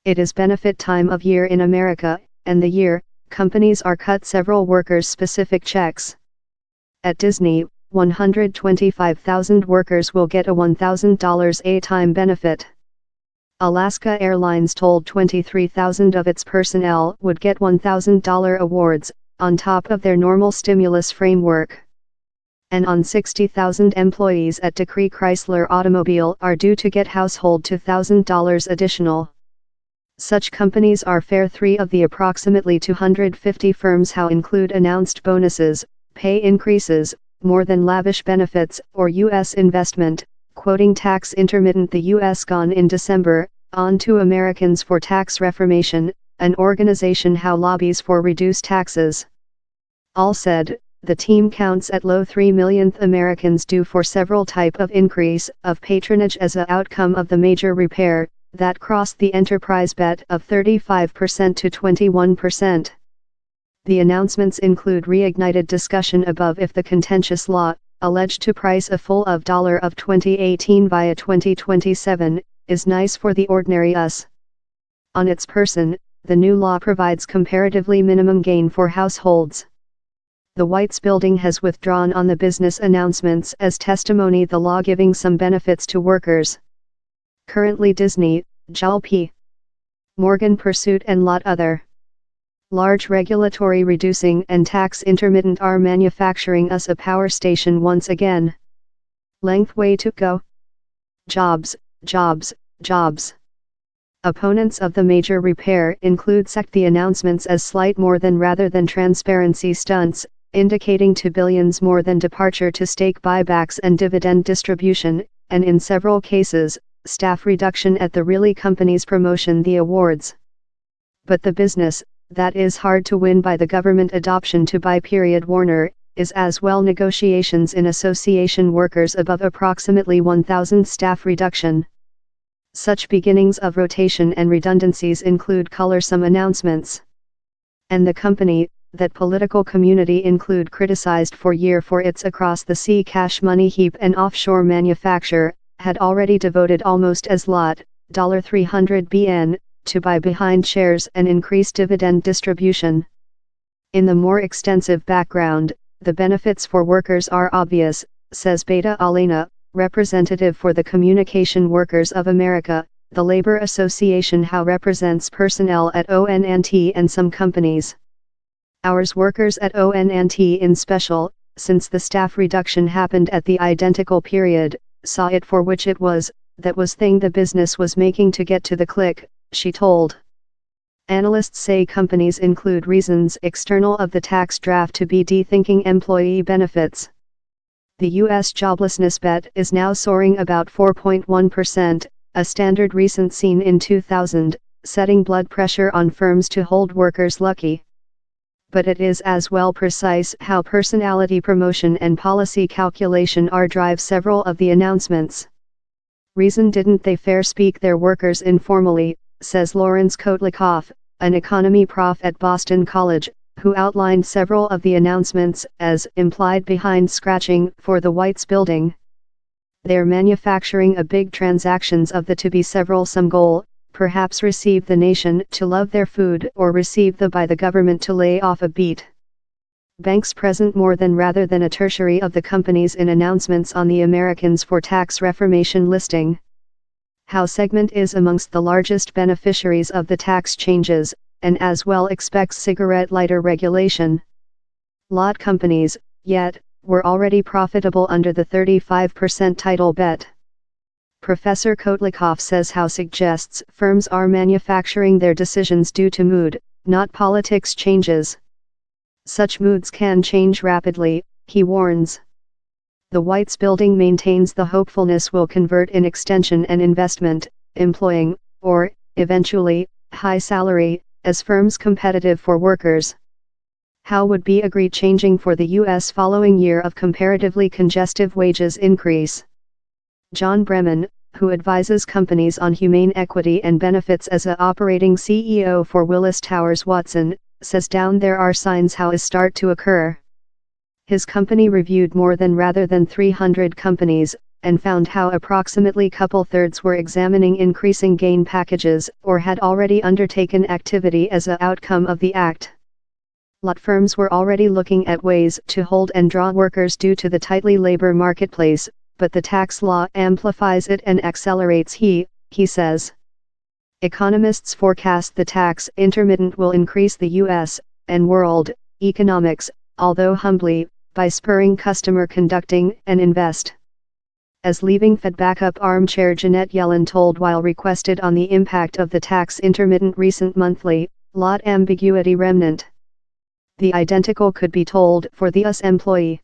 It is benefit time of year in America, and the year, companies are cut several workers' specific checks. At Disney, 125,000 workers will get a $1,000 a-time benefit. Alaska Airlines told 23,000 of its personnel would get $1,000 awards, on top of their normal stimulus framework. And on 60,000 employees at Decree Chrysler Automobile are due to get household $2,000 additional. Such companies are fair. 3 of the approximately 250 firms how include announced bonuses, pay increases, more than lavish benefits, or U.S. investment, quoting Tax Intermittent. The U.S. gone in December, on to Americans for Tax Reformation, an organization how lobbies for reduced taxes. All said, the team counts at low 3 millionth Americans due for several type of increase of patronage as a outcome of the major repair, that crossed the enterprise bet of 35% to 21%. The announcements include reignited discussion above if the contentious law, alleged to price a full of $2018 via 2027, is nice for the ordinary us. On its person, the new law provides comparatively minimum gain for households. The White's Building has withdrawn on the business announcements as testimony the law giving some benefits to workers. Currently Disney, JP Morgan Pursuit and lot other large regulatory reducing and tax intermittent are manufacturing us a power station once again. Length way to go. Jobs, jobs, jobs. Opponents of the major repair include the announcements as slight more than rather than transparency stunts, indicating to billions more than departure to stake buybacks and dividend distribution, and in several cases, staff reduction at the really company's promotion the awards. But the business, that is hard to win by the government adoption to buy. Warner, is as well negotiations in association workers above approximately 1,000 staff reduction. Such beginnings of rotation and redundancies include colorsome announcements. And the company, that political community include criticized for year for its across-the-sea cash money heap and offshore manufacture, had already devoted almost as lot, $300 billion, to buy behind shares and increase dividend distribution. In the more extensive background, the benefits for workers are obvious, says Beta Alina, representative for the Communication Workers of America, the labor association how represents personnel at ONNT and some companies. Ours workers at ONNT in special, since the staff reduction happened at the identical period, saw it for which it was, that was thing the business was making to get to the click, she told. Analysts say companies include reasons external of the tax draft to be dethinking employee benefits. The U.S. joblessness bet is now soaring about 4.1%, a standard recent seen in 2000, setting blood pressure on firms to hold workers lucky. But it is as well precise how personality promotion and policy calculation are drive several of the announcements. Reason didn't they fair speak their workers informally, says Lawrence Kotlikoff, an economy prof at Boston College, who outlined several of the announcements as implied behind scratching for the White's Building. They're manufacturing a big transactions of the to be several some goal, perhaps receive the nation to love their food or receive the by the government to lay off a beat. Banks present more than rather than a tertiary of the companies in announcements on the Americans for Tax Reformation listing. How segment is amongst the largest beneficiaries of the tax changes, and as well expects cigarette lighter regulation. Lot companies, yet, were already profitable under the 35% title bet. Professor Kotlikoff says how suggests firms are manufacturing their decisions due to mood, not politics changes. Such moods can change rapidly, he warns. The White's Building maintains the hopefulness will convert in extension and investment, employing, or, eventually, high salary, as firms competitive for workers. How would be agreed changing for the U.S. following year of comparatively congestive wages increase? John Bremen, who advises companies on humane equity and benefits as a operating CEO for Willis Towers Watson, says down there are signs how is start to occur. His company reviewed more than rather than 300 companies, and found how approximately couple thirds were examining increasing gain packages or had already undertaken activity as a outcome of the act. Lot firms were already looking at ways to hold and draw workers due to the tightly labor marketplace, but the tax law amplifies it and accelerates, he says. Economists forecast the tax intermittent will increase the U.S. and world economics, although humbly, by spurring customer conducting and invest. As leaving Fed backup armchair Janet Yellen told while requested on the impact of the tax intermittent recent monthly, lot ambiguity remnant. The identical could be told for the US employee.